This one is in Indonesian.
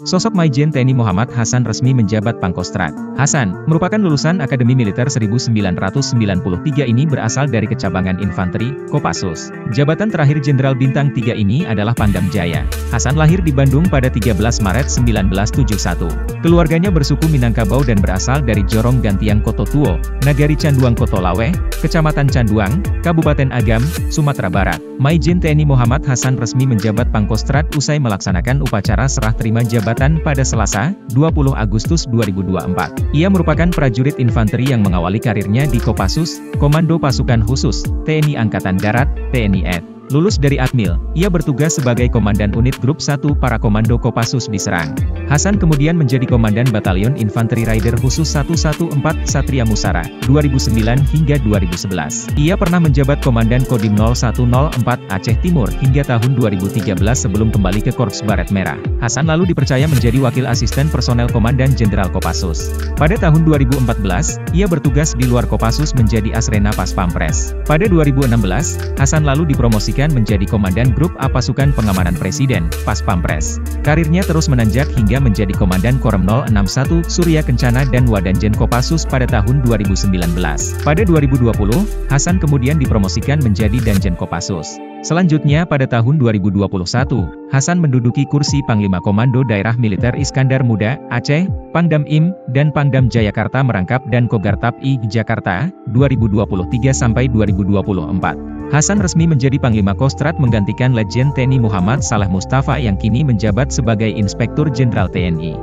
Sosok Majen TNI Muhammad Hasan resmi menjabat Pangkostrat. Hasan, merupakan lulusan Akademi Militer 1993 ini berasal dari Kecabangan Infanteri, Kopassus. Jabatan terakhir Jenderal Bintang 3 ini adalah Pangdam Jaya. Hasan lahir di Bandung pada 13 Maret 1971. Keluarganya bersuku Minangkabau dan berasal dari Jorong Gantiang Koto Tuo, Nagari Canduang Koto Lawe, Kecamatan Canduang, Kabupaten Agam, Sumatera Barat. Majen TNI Muhammad Hasan resmi menjabat Pangkostrat usai melaksanakan upacara serah terima jabatan pada Selasa, 20 Agustus 2024. Ia merupakan prajurit infanteri yang mengawali karirnya di Kopassus, Komando Pasukan Khusus, TNI Angkatan Darat, TNI AD. Lulus dari Akmil, ia bertugas sebagai Komandan Unit Grup 1 para Komando Kopassus di Serang. Hasan kemudian menjadi Komandan Batalion Infanteri Raider Khusus 114 Satria Musara, 2009 hingga 2011. Ia pernah menjabat Komandan Kodim 0104 Aceh Timur hingga tahun 2013 sebelum kembali ke Korps Baret Merah. Hasan lalu dipercaya menjadi Wakil Asisten Personel Komandan Jenderal Kopassus. Pada tahun 2014, ia bertugas di luar Kopassus menjadi Asrena Pas Pampres. Pada 2016, Hasan lalu dipromosikan menjadi Komandan Grup A Pasukan Pengamanan Presiden, Pas Pampres. Karirnya terus menanjak hingga menjadi Komandan Korem 061 Surya Kencana dan Wadanjen Kopassus pada tahun 2019. Pada 2020, Hasan kemudian dipromosikan menjadi Danjen Kopassus. Selanjutnya pada tahun 2021, Hasan menduduki kursi Panglima Komando Daerah Militer Iskandar Muda, Aceh, Pangdam IM, dan Pangdam Jayakarta Merangkap dan Kogartap I Jakarta, 2023-2024. Hasan resmi menjadi Panglima Kostrat menggantikan Letjen TNI Muhammad Saleh Mustafa yang kini menjabat sebagai Inspektur Jenderal TNI.